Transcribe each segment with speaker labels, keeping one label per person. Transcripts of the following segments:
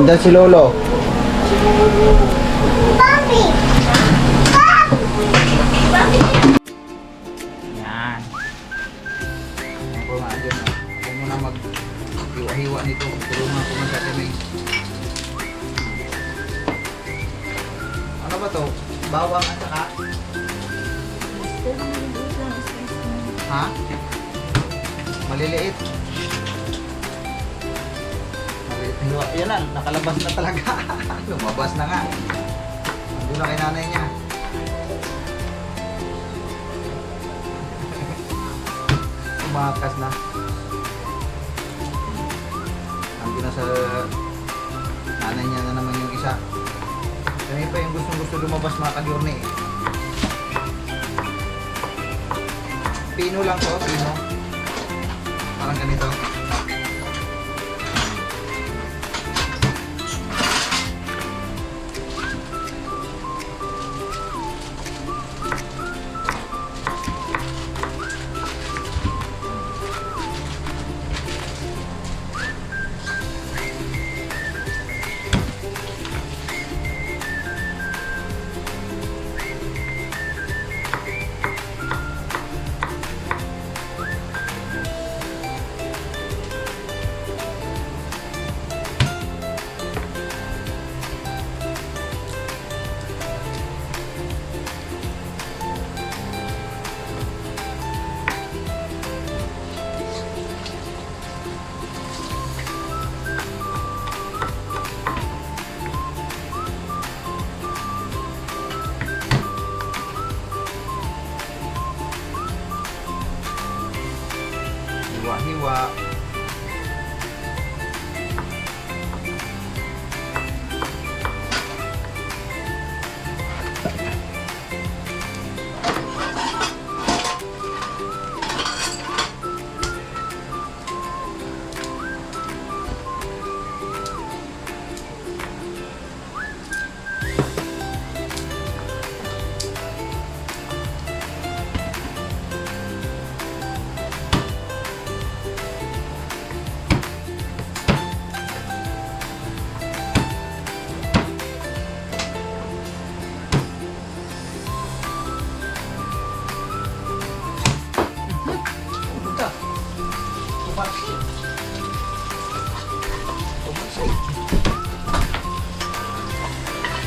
Speaker 1: Nandyan si Lolo. Yan. Yan po mga dyan. Ako muna mag-hiwa-hiwa nito. Tulungan ko na sa timing. Ano ba to? Bawang at saka? Ha? Maliliit. Yan na, nakalabas na talaga. Lumabas na nga. Nandun na kay nanay niya. Tumakas na. Nandun na sa nanay niya na naman yung isa. Kami pa yung gustong-gusto lumabas mga kagiorne eh. Pino lang to, pino. Parang ganito. Hiwa-hiwa.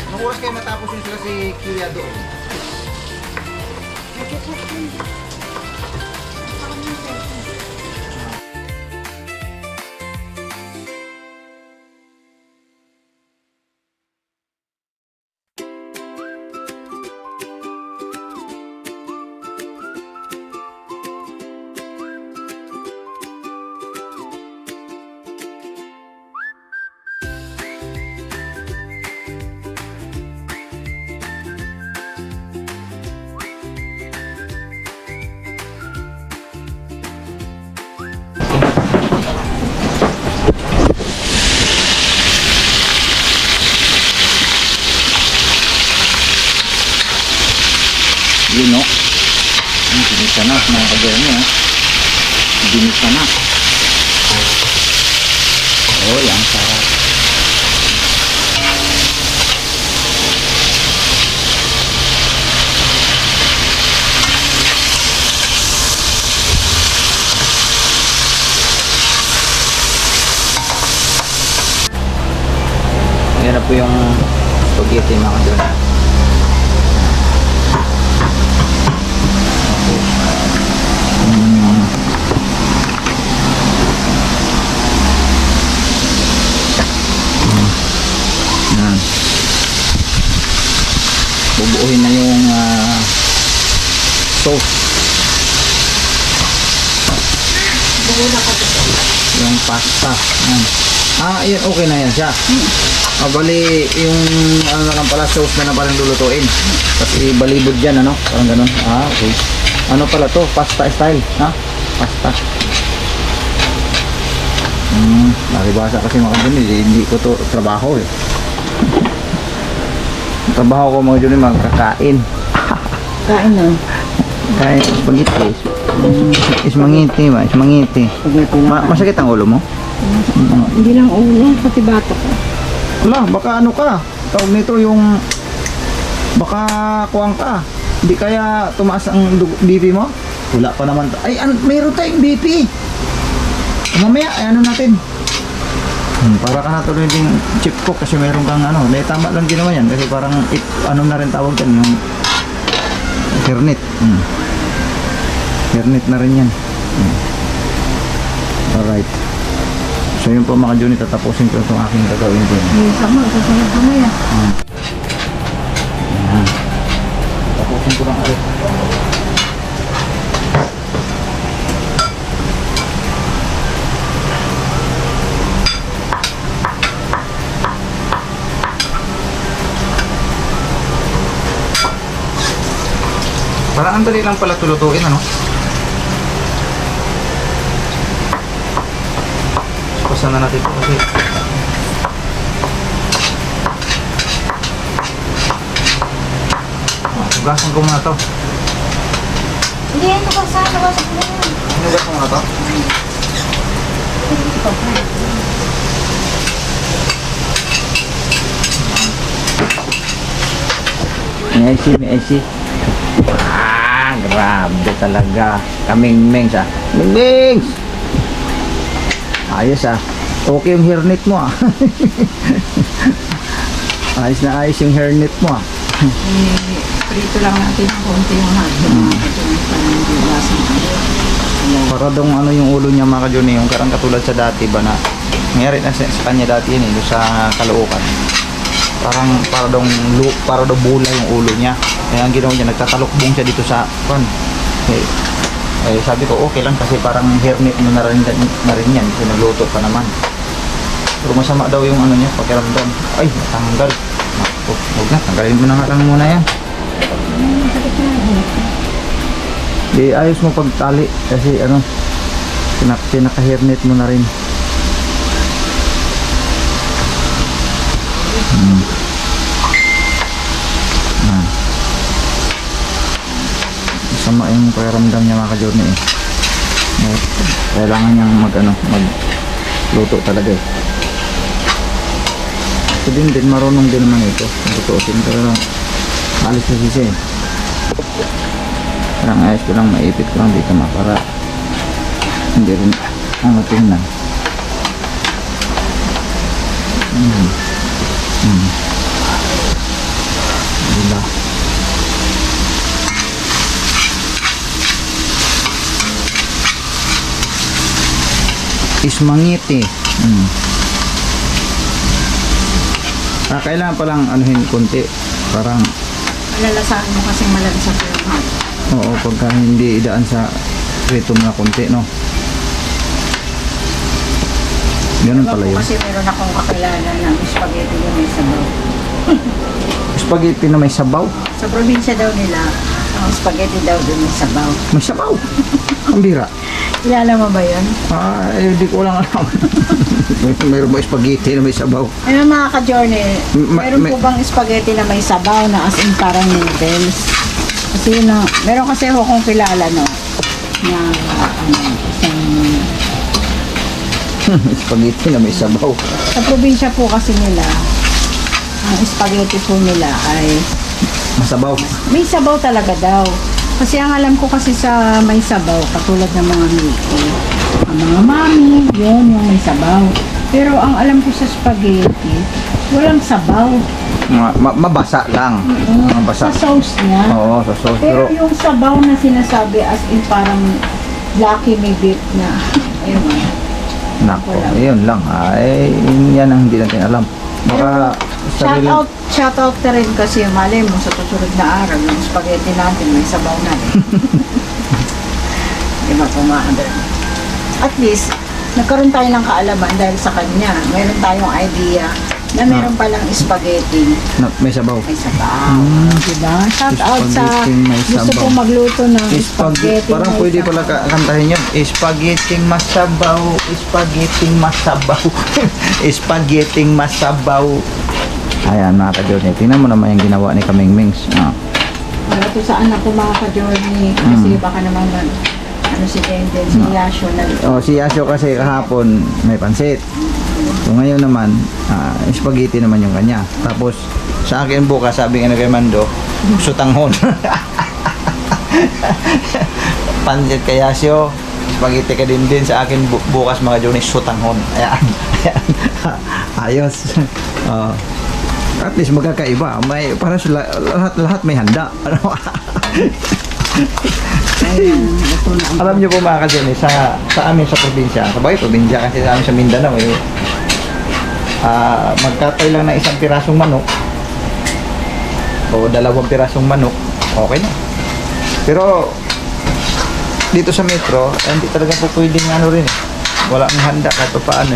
Speaker 1: Anong oras kayo matapos yun sila si Kuya doon? Yun no? Ginisa na mga kagermi ha. Ginisa na. Oh yan, sarap. Ayan na po yung spaghetti mga kagermi. Bubuuhin na yung sauce. Yung pasta. Yan. Yan, okay na yan siya. Bali, yung ano na lang pala, sauce na pala lulutuin. Tapos ibalibod dyan, ano? Parang ganun. Okay. Ano pala to? Pasta style. Ha? Pasta. Nakibasa kasi mga kanil, hindi ko to trabaho eh. Trabaho ko mga Johnny, magkakain.
Speaker 2: Kain na.
Speaker 1: Kain, spaghetti. Ismangiti ba? Ismangiti.
Speaker 2: Spaghetti lang.
Speaker 1: Masakit ang ulo mo?
Speaker 2: Hindi lang ulo, pati bato ko.
Speaker 1: Wala, baka ano ka, tawag nito yung, baka kuwang ka. Hindi kaya tumaas ang BP mo? Wala pa naman. Ay, mayroon tayong BP. Mamaya, ay ano natin. Para ka natuloy din chip ko kasi mayroon kang ano. May tama lang ginawa yan kasi parang ano na rin tawag yan. Yung hernet. Hernet na rin yan. Alright. So yun po mga Juni, tatapusin ko itong aking gagawin din.
Speaker 2: Sama, susunod mamaya.
Speaker 1: Tapusin ko lang ulit. Parang ang dali lang pala tulutuin, ano? Pasan na natin ito kasi hugasan ko muna to.
Speaker 2: Hindi, ito ka sana. Nabasok mo na.
Speaker 1: Hugas ko muna to. May IC. Grabe talaga. Kaming-mengs ah. Kaming-mengs! Ayos ah. Okay yung hairnet mo ah. Ayos na ayos yung hairnet mo ah.
Speaker 2: Prito lang natin ng konti yung hotdog. Parang hindi lasang
Speaker 1: Para dong ano yung ulo niya mga ka-Juni, yung karang katulad sa dati ba na nangyari na sa kanya dati yun doon sa Caloocan. Para dong bula yung ulo niya. Kaya ang ginawa niya, nagtatalokbong siya dito sa pan. Sabi ko okay lang kasi parang hairnet mo na rin yan kasi nagluto pa naman. Pero masama daw yung ano niya, pakiramdam. Ay, tanggal. Huwag na, tanggalin mo na nga lang muna yan. Ayos mo pagtali kasi ano, pinaka-hairnet mo na rin. Sama yung pakiramdam niya mga ka-Juni eh. Kailangan niyang magluto talaga eh. Ito din marunong din naman ito. Lutuotin pero lang alis na sisi eh. Parang ayos ko lang, maipit ko lang dito para hindi rin ano tingnan. Diba? Ismangiti. Kailangan palang anuhin konti. Parang
Speaker 2: malalasahan mo kasing malagsa ko yung hot.
Speaker 1: oo, pagka hindi idaan sa ritom na konti, no? Ganun pala yun.
Speaker 2: Kasi meron akong kakilala ng spaghetti na may sabaw.
Speaker 1: Spaghetti na may sabaw?
Speaker 2: Sa probinsya daw nila, ang spaghetti daw doon may sabaw.
Speaker 1: May sabaw? Ang bira.
Speaker 2: Kilala mo ba yun?
Speaker 1: Hindi ko lang alam. Mayroon ba spaghetti na may sabaw?
Speaker 2: Ayun mga ka-journey, meron po bang spaghetti na may sabaw na as in parang noodles? Kasi yun, meron kasi ako kong kilala, no? Na, isang...
Speaker 1: Spaghetti na may sabaw.
Speaker 2: Sa probinsya po kasi nila, ang spaghetti po nila ay
Speaker 1: Masabaw.
Speaker 2: may sabaw talaga daw. Kasi ang alam ko kasi sa may sabaw, katulad ng mga miki, ang mga mami, yun yung may sabaw. Pero ang alam ko sa spaghetti, walang sabaw.
Speaker 1: Mabasa lang. Mabasa.
Speaker 2: Sa sauce niya.
Speaker 1: Oo, sa sauce.
Speaker 2: Pero yung sabaw na sinasabi as in parang lucky may beef na. Ayun.
Speaker 1: Nako, yun lang. Yan ang hindi natin alam. Baka
Speaker 2: Shout out na rin kasi malay mo sa susunod na araw yung spaghetti natin may sabaw na rin. Diba kumaandar? At least, nagkaroon tayo ng kaalaman dahil sa kanya. Meron tayong idea na meron palang spaghetti
Speaker 1: may sabaw.
Speaker 2: may sabaw. Diba? Shout out sa
Speaker 1: Spaghetti may
Speaker 2: gusto
Speaker 1: sabaw.
Speaker 2: pong magluto ng spaghetti
Speaker 1: Parang
Speaker 2: may
Speaker 1: pwede
Speaker 2: sabaw.
Speaker 1: pala kantahin yun. Spaghetti masabaw. Spaghetti masabaw. Spaghetti masabaw. Ayan mga ka-Juni. Tingnan mo naman yung ginawa ni Kaming Mings.
Speaker 2: Wala to sa anak ko mga ka-journey. Kasi baka naman si Denden, si Yasho na
Speaker 1: Si Yasio kasi kahapon may pansit. So ngayon naman, spaghetti naman yung kanya. Tapos sa akin bukas, sabi nga na kay Mando, sutanghon. Pansit kayasyo, spaghetti ka din sa akin bukas mga Johnny, sutanghon. Ayan. Ayos. At least magkakaiba. May para sa lahat may handa. Ano?
Speaker 2: Ayan, ito na ang
Speaker 1: Alam niyo po mga Johnny, sa amin sa probinsya, sabay probinsya kasi sa amin sa Mindanao magkatay lang na isang pirasong manok o 2 pirasong manok, okay na. Pero dito sa metro, hindi talaga po pwedeng rin wala ang handa kahit pa paano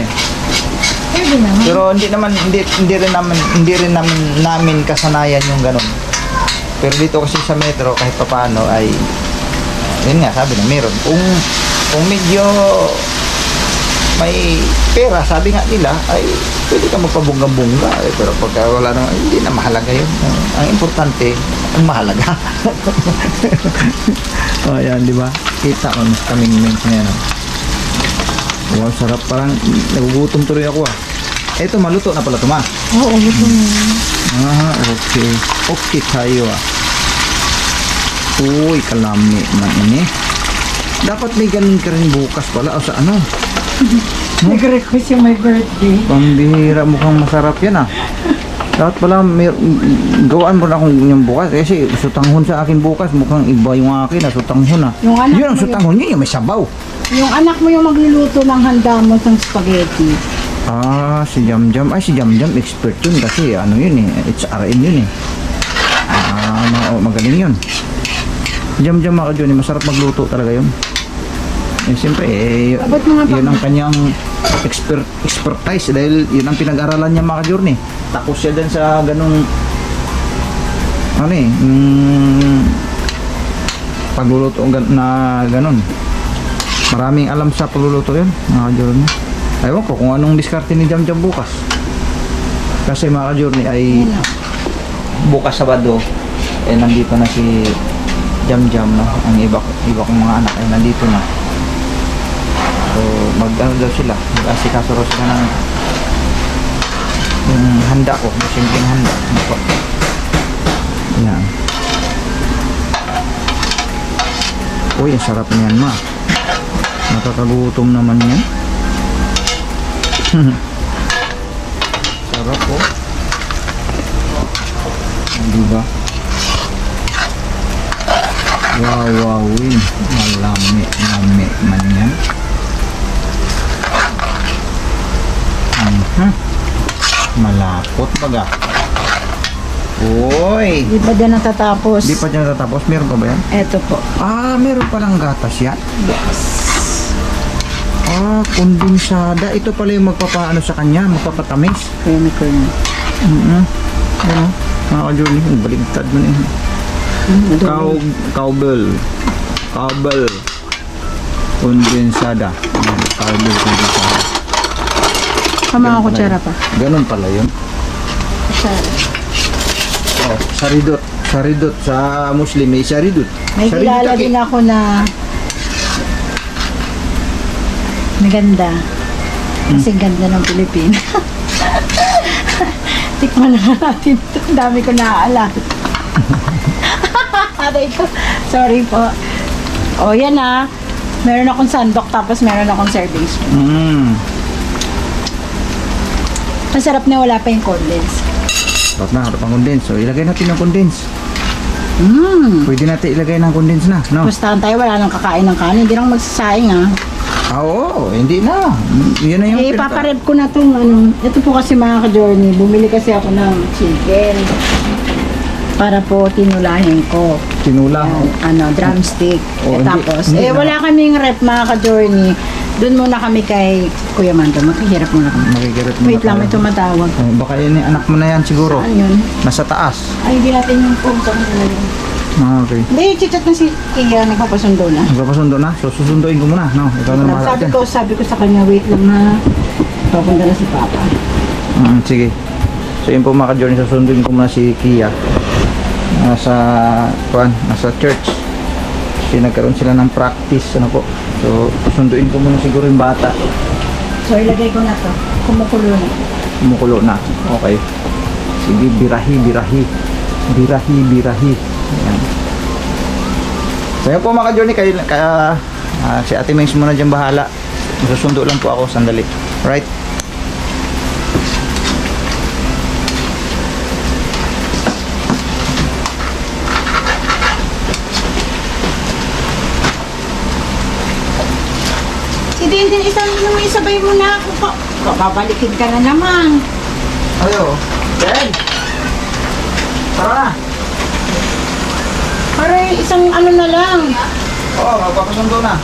Speaker 2: pwede naman.
Speaker 1: Pero hindi rin namin kasanayan yung ganun. Pero dito kasi sa metro kahit pa paano ay yun nga sabi na meron. Kung medyo may pera, sabi nga nila ay pwede ka magpabungga-bungga pero pagka wala naman, hindi na mahalaga yun. Ang importante, ang mahalaga. Ayan, di ba? Kita ko mas kaming mint na yan. Wow, sarap, parang nagugutom tuloy ako Ito, maluto na pala ito, ma.
Speaker 2: Oo, ito na.
Speaker 1: Okay. Okay tayo Uy, kalami man ini. Dapat may ganun ka rin bukas pala. O sa ano?
Speaker 2: Nag-request yung my birthday.
Speaker 1: Pambihira, mukhang masarap yan Dapat pala gawaan mo na akong yung bukas. Kasi sutanghon sa akin bukas. Mukhang iba yung akin sutanghon
Speaker 2: Yung anak
Speaker 1: Yun ang
Speaker 2: mo
Speaker 1: sutanghon yun, yung may sabaw.
Speaker 2: Yung anak mo yung magluluto ng handa mo ng spaghetti.
Speaker 1: Si Jamjam. Ay, si Jamjam expert yun kasi ano yun HRM yun magaling yun. Jamjam mga Johnny, masarap magluto talaga yun. Siyempre
Speaker 2: Abot mo nga
Speaker 1: yun ang kanyang expertise dahil yun ang pinag-aralan niya mga Johnny. Tapos siya din sa ganung pagluluto na ganun. Maraming alam sa pagluluto yun mga Johnny. Ewan ko kung anong diskarte ni Jamjam bukas. Kasi mga Journey ay bukas Sabado nandito na si Jamjam ang iba kong mga anak ay nandito na. So mag-ano daw sila, mag-asikaso raw sila ng handa ko, yung simpleng handa. Ayan. Uy, ang sarap niyan ma. Nakakagutom naman yan. Sarap diba? Wawawin. Malami man yan. Malapot baga. Uy!
Speaker 2: Di pa dyan natatapos?
Speaker 1: Di pa dyan natatapos? Meron pa ba yan?
Speaker 2: Eto po.
Speaker 1: Meron palang gatas yan?
Speaker 2: Yes.
Speaker 1: Kondensada. Ito pala yung magpapaano sa kanya, magpapatamis.
Speaker 2: Creamy.
Speaker 1: Ano? Julie, baligtad mo na Cowbell. Kondensada. Cowbell kondensada.
Speaker 2: Mga kutsara pa.
Speaker 1: Ganun pala yun.
Speaker 2: Kutsara.
Speaker 1: Saridot. Sa Muslim may saridot.
Speaker 2: May kilala din ako na maganda. Kasi ganda ng Pilipino. Tikman na natin ito. Ang dami ko naaalala. Sorry po. Yan Meron akong sandok tapos meron akong serving spoon. Masarap na wala pa yung condense.
Speaker 1: Harap ang condense. So ilagay natin yung condense. Pwede natin ilagay ng condense na. No?
Speaker 2: Pustahan tayo, wala nang kakain ng kanin. Hindi lang magsasaing
Speaker 1: Oo, hindi na. Yan na yung
Speaker 2: paparep ko na itong ito po kasi mga ka-journey, bumili kasi ako ng chicken para po tinulahin ko.
Speaker 1: Tinulang?
Speaker 2: Drumstick. Tapos,
Speaker 1: hindi
Speaker 2: wala kaming rep mga ka-journey. Doon muna kami kay Kuya Mando. Maghihirap muna kami. Wait lang, may tumatawag.
Speaker 1: Baka yun yung anak mo na yan siguro.
Speaker 2: Saan yun?
Speaker 1: Nasa taas.
Speaker 2: Ay, hindi natin yung phone sa kanila yun.
Speaker 1: Okay.
Speaker 2: Hindi, chichat na si Kia, nagpapasundo na.
Speaker 1: Nagpapasundo na? So susunduin ko muna. No? Ikaw na mahala dyan.
Speaker 2: Sabi ko sa kanya, wait lang papunta na si Papa.
Speaker 1: Sige. So yun po mga ka-journey, susunduin ko muna si Kia. Nasa church. Kasi nagkaroon sila ng practice. So susunduin ko muna siguro yung bata.
Speaker 2: So, ilagay ko na to. Kumukulo na.
Speaker 1: Kumukulo na. Okay. Sige, birahi. Ayan. So yun po mga ka-journey, si Ate Mings muna dyan bahala. Susundo lang po ako, sandali. Right?
Speaker 2: Si Dindin, isabay mo na ako. Babalikin ka na naman.
Speaker 1: Ayo. Ben! Tara na!
Speaker 2: Para isang ano na lang.
Speaker 1: Oo, magpapasundo na.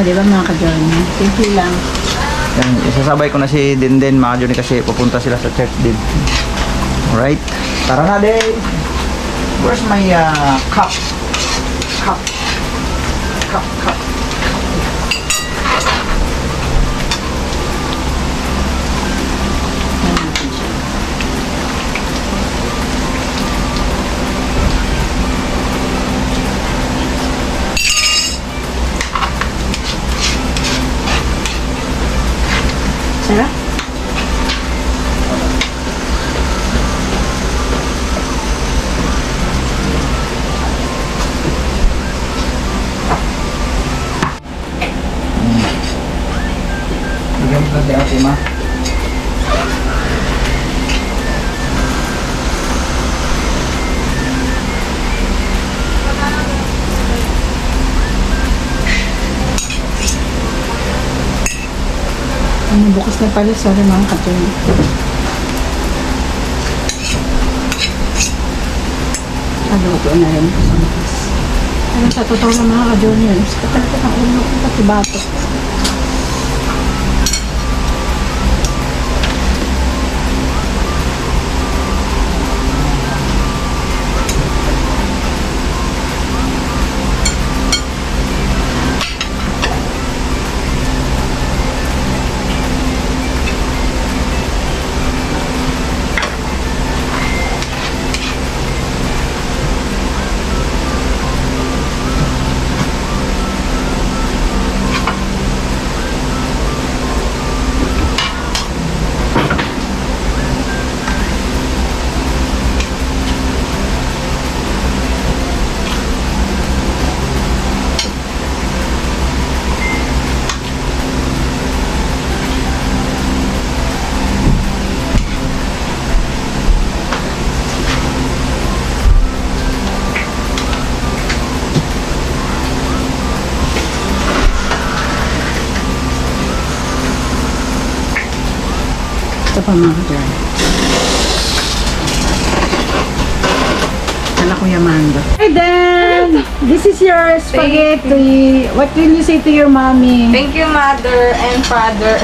Speaker 2: Di ba mga ka-journey? Simple lang.
Speaker 1: Yan, isasabay ko na si Dindin mga ka-journey kasi pupunta sila sa church din. Alright? Tara na din! Where's my cup? Cup.
Speaker 2: Yan natin siya. Sarap.
Speaker 1: Bigyan mo na si Ate Ma.
Speaker 2: Bukas na pala. Sorry mga ka-journey. Aluto na rin ko sa bukas. Pero sa totoo na mga ka-journey, sa talaga ng ulo ko pati bato. Ito pa mga ka-journey. Kala ko Yamando. Hi Dan! This is your spaghetti. What will you say to your mommy?
Speaker 3: Thank you, mother and father.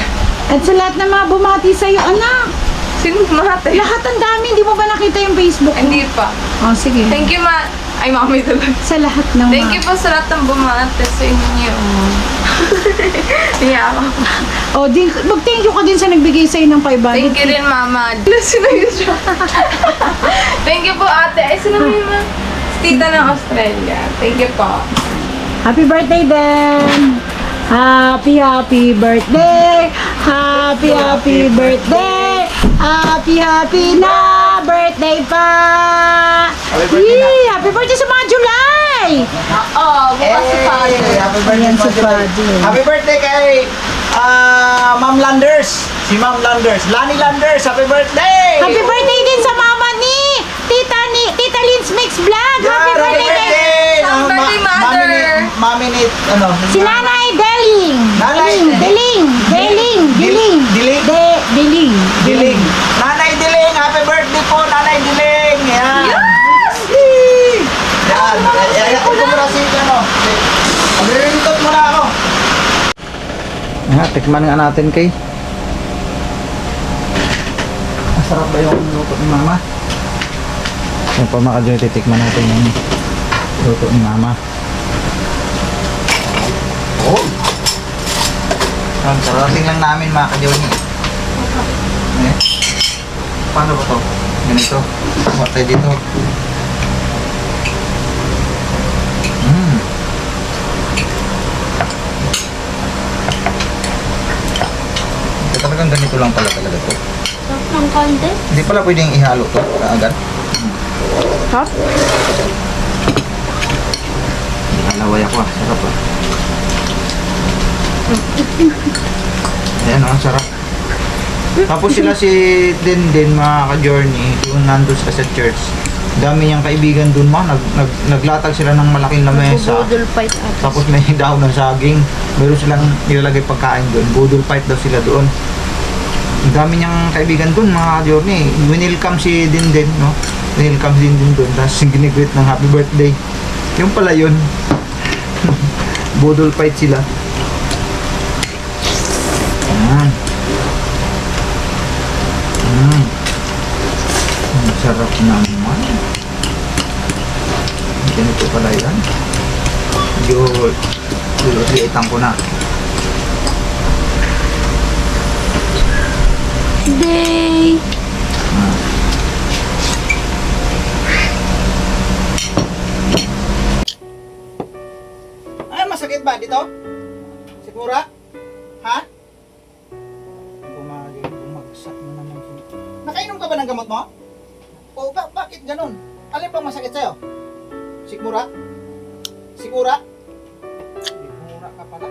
Speaker 2: At sa lahat ng mga bumati sa'yo, anak!
Speaker 3: Sino mate?
Speaker 2: Lahat ang dami, hindi mo ba nakita yung Facebook mo?
Speaker 3: Hindi pa.
Speaker 2: Oh, sige.
Speaker 3: Thank you, Ay, mami talaga.
Speaker 2: Sa lahat ng
Speaker 3: Thank you po sa lahat ng bumate sa inyo. Niya ako.
Speaker 2: Oh, mag-thank you ka din sa nagbigay sa'yo ng 500.
Speaker 3: Thank you rin, mama. Sino yun siya? Thank you po, ate. Ay, sino yun, ma? Tita ng Australia. Thank you po.
Speaker 2: Happy birthday, Dan! Happy birthday! Happy birthday! Happy na birthday pa!
Speaker 1: Happy birthday na.
Speaker 2: Yee! Happy birthday sa mga July!
Speaker 3: Oh, bukas si father.
Speaker 1: Happy birthday,
Speaker 2: Ayan si
Speaker 1: Father.
Speaker 2: Father.
Speaker 1: Happy birthday kay Ma'am Landers. Si Ma'am Landers. Lani Landers, happy birthday!
Speaker 2: Happy birthday din sa mama ni Tita Lynn's Mix Vlog! Happy birthday kay
Speaker 3: Happy birthday, mother.
Speaker 1: Mami ni, ano?
Speaker 2: si Nanay Deling!
Speaker 1: Nanay
Speaker 2: Deling!
Speaker 1: Diling.
Speaker 2: Deling!
Speaker 1: Diling. Nanay Diling, happy birthday po, Nanay Diling. Yan.
Speaker 3: Yes!
Speaker 1: Yan. Yan. Ito muna si, ano. Maglilitot muna ako. Tikman nga natin kay. Masarap ba yung luto ni Mama? Yung pa mga ka-joy, titikman natin yung luto ni Mama. Oh! Ang sarating lang namin mga ka-joy. Eh. paano ba to? Ganito. Kuha tayo dito. Talagang ganito lang pala talaga to.
Speaker 4: Sarap ng konti.
Speaker 1: Hindi pala pwedeng ihalo to kaagad.
Speaker 3: Ha?
Speaker 1: Halaway ako ah. Sarap ah. Ayan oh, sarap. Tapos sila si Denden mga ka-journey, yung nandun sa church. Dami niyang kaibigan dun ma. Naglatag sila ng malaking lamesa.
Speaker 4: Budol fight ate.
Speaker 1: Tapos may daw ng saging. Meron silang nilalagay pagkain doon. Budol fight daw sila doon. Ang dami niyang kaibigan doon, mga journey. Winilcome si Dindin, no? Winilcome si Dindin doon. Tapos ginigreet ng happy birthday. Yung pala yun. Budol fight sila. Ayan. Ang sarap naman. Ganito pala yan. Liitan ko na.
Speaker 4: Day!
Speaker 1: Ay, masakit ba dito? Sigura? Ha? Bumagsak mo naman. Nakainom ka ba ng gamot mo? O bakit ganun? Alin bang masakit sa'yo? Sigura? Sigura? Sigura ka pala.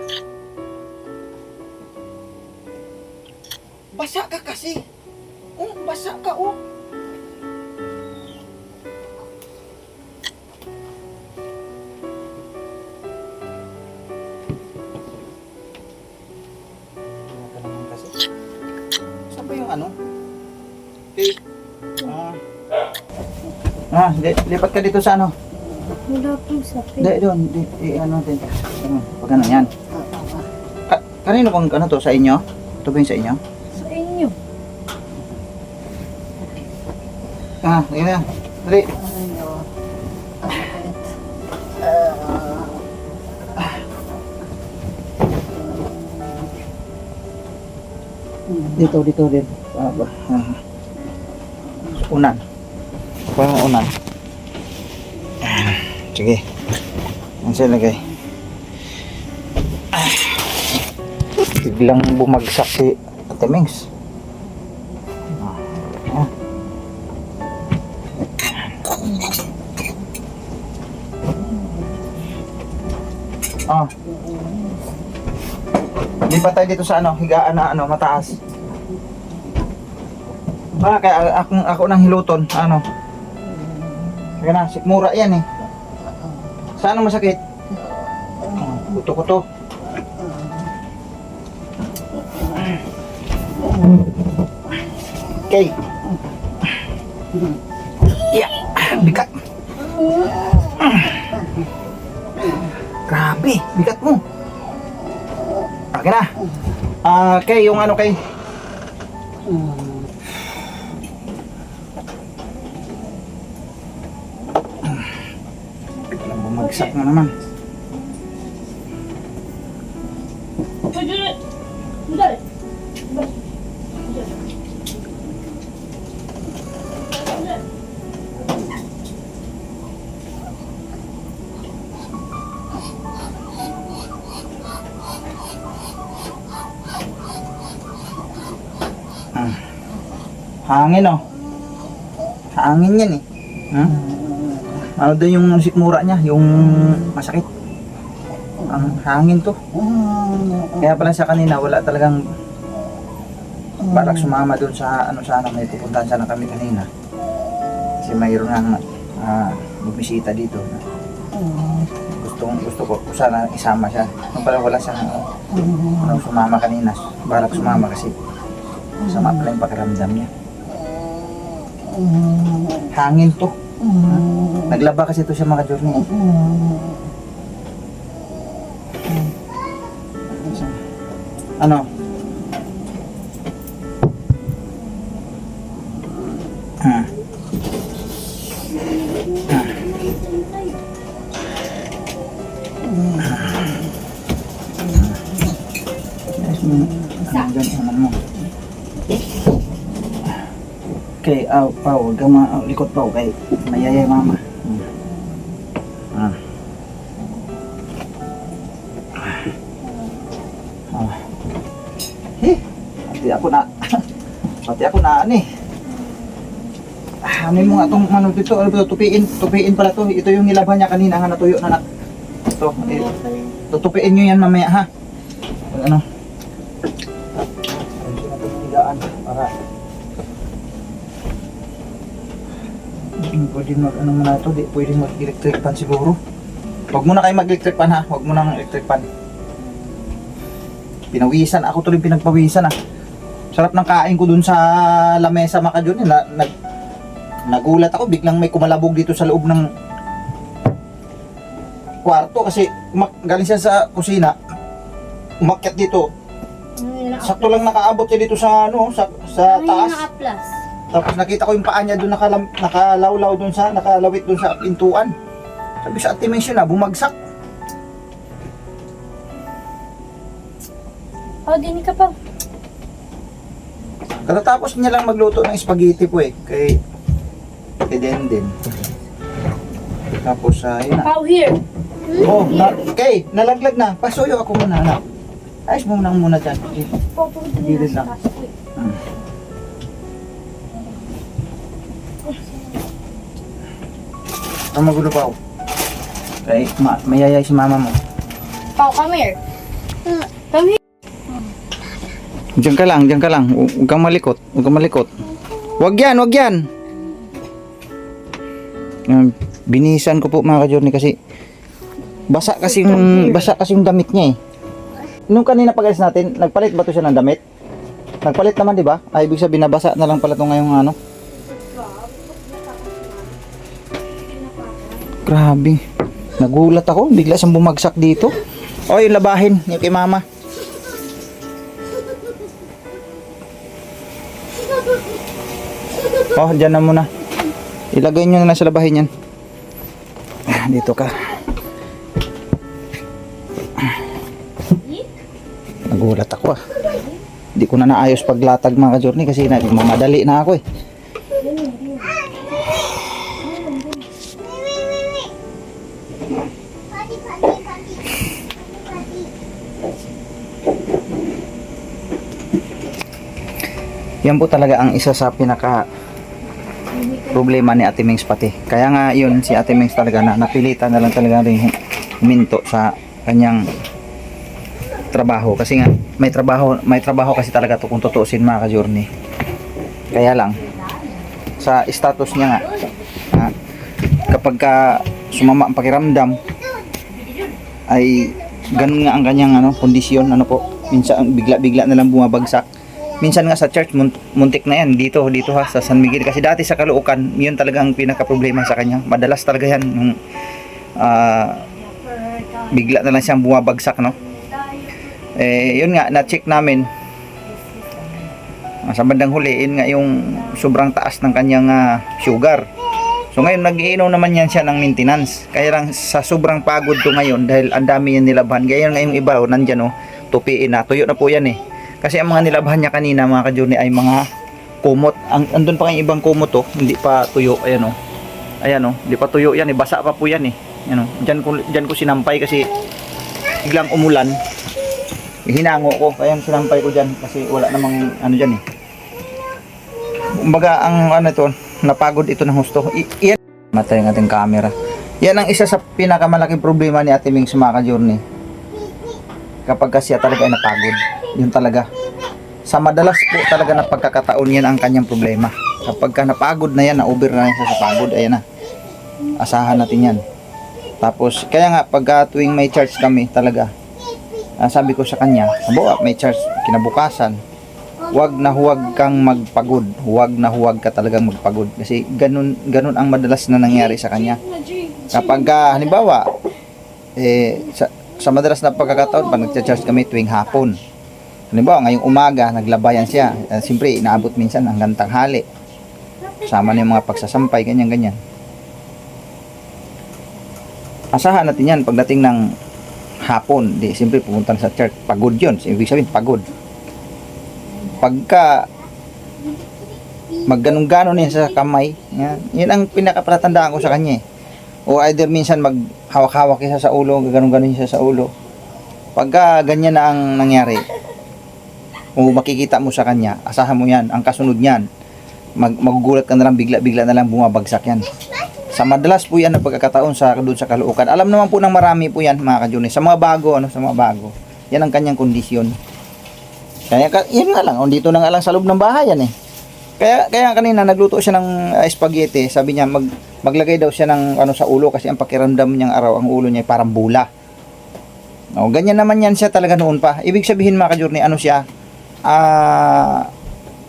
Speaker 1: Basa ka kasi. Basa ka Saan ba yung ano? Okay. Lipat ka dito sa ano?
Speaker 4: Wala pong sakit.
Speaker 1: Hindi, doon. Ano natin. Pag ano yan. Kanino bang ano to? Sa inyo? Ito ba yung sa inyo?
Speaker 4: Sa inyo.
Speaker 1: Yun na. Dali. Dito din. Unan. Parang unan. Sige. Yan siya lagay. Biglang bumagsak si Ate Mings. Lipat tayo dito sa higaan na mataas. Kaya ako nang hiluton, Kaya na, sikmura yan eh. Saan masakit? Buto ko to. Okay. Yeah, bigat. Grabe, bigat mo. Okay na. Okay, yung kay. Bumagsak na naman. Hangin Hangin yan eh. Ano daw yung sikmura niya, yung masakit. Ang hangin to. Kaya pala sa kanina wala talagang balak sumama doon sa sana may pupuntahan sana kami kanina. Kasi mayroon nang bumisita dito. Gusto ko sana isama siya. Nung pala wala siya sumama kanina. Balak sumama kasi sama pala yung pakiramdam niya. Hangin to. Naglaba kasi ito siya mga journey. Ano? Okay, Pao, huwag kang likot Pao, kay mayayay mama. Ah. Ah. Pati ako na, pati ako na ano eh. Ano mo nga itong ano dito, ano ba ito, tupiin pala to. Ito yung nilaban niya kanina, ha, natuyo na ito, tutupiin nyo yan mamaya ha. Ano? Para pwede mag ano muna ito, di pwede mag electric pan siguro. Huwag muna kayo mag electric pan ha, huwag muna ng electric pan. Pinawisan, ako tuloy pinagpawisan ha. Sarap ng kain ko dun sa lamesa mga ka-Journey, nagulat ako, biglang may kumalabog dito sa loob ng kwarto kasi galing siya sa kusina, umakyat dito. Sakto lang nakaabot siya dito sa ano, sa taas.
Speaker 4: Naka-plus.
Speaker 1: Tapos nakita ko yung paa niya doon nakalawlaw doon sa, nakalawit doon sa pintuan. Sabi sa Ate Mention na, bumagsak.
Speaker 4: Din ka pa.
Speaker 1: Katatapos niya lang magluto ng spaghetti po eh, kay Denden. Tapos yun na.
Speaker 4: Pau here.
Speaker 1: Oh, okay, nalaglag na. Pasuyo ako muna na. Ayos mo muna dyan. Okay. Gilid lang. Ang magulo pa ako. Okay, mayayay si mama mo.
Speaker 4: Pau, come here. Come here.
Speaker 1: Diyan ka lang. Huwag kang malikot. Huwag yan. Binihisan ko po mga ka-Journey kasi basa kasi yung damit niya eh. Nung kanina pag-alis natin, nagpalit ba to siya ng damit? Nagpalit naman, di ba? Ay, ibig sabihin nabasa na lang pala to ngayong ano. Grabe. Nagulat ako, bigla siyang bumagsak dito. O, yung labahin, yung kay mama. Oh, dyan na muna. Ilagay nyo na lang sa labahin yan. Dito ka. Nagulat ako ah. Hindi ko na naayos paglatag mga ka-Journey kasi mamadali na ako eh. Yan po talaga ang isa sa pinaka problema ni Ate Mings pati. Kaya nga yun si Ate Mings talaga na napilitan na lang talaga rin huminto sa kanyang trabaho kasi nga may trabaho kasi talaga to kung tutuusin mga ka-Journey. Kaya lang sa status niya nga kapag sumama ang pakiramdam ay ganun nga ang kanyang kondisyon minsan bigla na lang bumabagsak. Minsan nga sa church muntik na yan dito ha sa San Miguel kasi dati sa Caloocan yun talagang pinaka problema sa kanya. Madalas talaga yan nung bigla na lang siyang bumabagsak yun nga na-check namin sa bandang huli yun nga yung sobrang taas ng kanyang sugar. So ngayon nag-iinom naman yan siya ng maintenance. Kaya lang sa sobrang pagod to ngayon dahil ang dami yan nilabahan. Kaya nga yung iba nandyan tupiin na. Tuyo na po yan eh. Kasi ang mga nilabahan niya kanina mga ka-Journey ay mga kumot. Andun pa kayong ibang kumot hindi pa tuyo. Ayan hindi pa tuyo yan basa pa po yan eh. Diyan ko sinampay kasi biglang umulan. Hinango ko kaya sinampay ko diyan kasi wala namang diyan eh. Kumbaga ang napagod ito ng husto. Iyan matay ng ating camera. Yan ang isa sa pinakamalaking problema ni Ate Mings mga ka-Journey. Kapag kasi talaga ay napagod, yun talaga. Sa madalas po talaga na pagkakataon yan ang kanyang problema. Kapag ka napagod na yan, na-over na siya sa pagod, ayan na. Asahan natin yan. Tapos, kaya nga, pagka tuwing may charge kami talaga, sabi ko sa kanya, may charge kinabukasan, huwag kang magpagod. Huwag ka talagang magpagod. Kasi ganun ang madalas na nangyari sa kanya. Kapag halimbawa, sa madalas na pagkakataon, pag nag-charge kami tuwing hapon. Halimbawa, ngayong umaga, naglabayan siya. Siyempre, inaabot minsan hanggang tanghali. Sama na yung mga pagsasampay, ganyan. Asahan natin yan pagdating ng hapon. Siyempre, pumunta na sa church. Pagod yun. Ibig sabihin, pagod. Pagka magganong-ganon yan sa kamay. Yan. Yan ang pinakapalatandaan ko sa kanya eh. O either minsan maghawak-hawak siya sa ulo, ganun-ganon siya sa ulo. Pagka ganyan na ang nangyari, o makikita mo sa kanya, asahan mo yan, ang kasunod niyan, magugulat ka na lang, bigla-bigla na lang bumabagsak yan. Sa madalas po yan na pagkakataon doon sa Caloocan. Alam naman po ng marami po yan mga ka-Johnny. Sa mga bago, sa mga bago. Yan ang kanyang kondisyon. Kaya yan nga lang, dito na nga lang sa loob ng bahay yan eh. Kaya kanina nagluto siya ng spaghetti. Sabi niya maglagay daw siya ng sa ulo kasi ang pakiramdam niyang araw ang ulo niya ay parang bula. Ganyan naman yan siya talaga noon pa. Ibig sabihin mga ka-Journey, siya?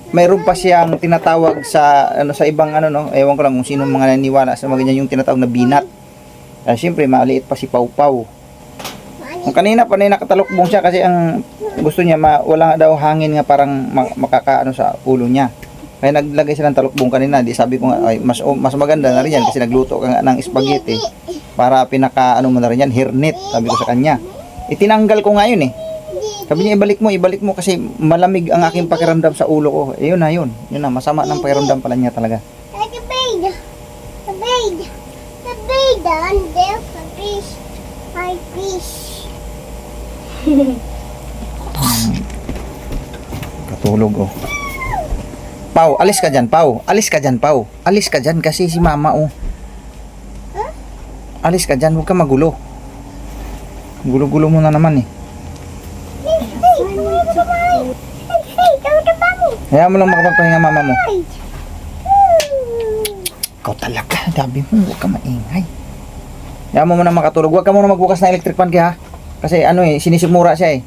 Speaker 1: Mayroon pa siyang tinatawag sa sa ibang ewan ko lang kung sino mga naniniwala sa mga ganyan yung tinatawag na binat. Siyempre maliit pa si Pau Pau. Kung kanina pa nakatalokbong siya kasi ang gusto niya wala daw hangin nga parang makakaano sa ulo niya. Kaya naglagay siya ng talokbong kanina. Di sabi ko nga ay, mas maganda na rin yan kasi nagluto ka nga ng spaghetti para pinaka mo na rin yan, hirnit, sabi ko sa kanya. Itinanggal ko nga yun eh. Sabi niya, ibalik mo kasi malamig ang aking pakiramdam sa ulo ko. Yun na, masama ng pakiramdam pala niya talaga. Katulog oh. Pau, alis ka dyan, Pau. Alis ka dyan, Pau. Alis ka dyan kasi si mama oh. Alis ka dyan, huwag ka magulo. Gulo-gulo mo na naman eh. Hayaan mo lang makapagpahinga mama mo. Ikaw talaga, sabi mo, huwag ka maingay. Hayaan mo muna makatulog. Huwag ka muna magbukas na electric fan kaya ha. Kasi sinisimura siya eh.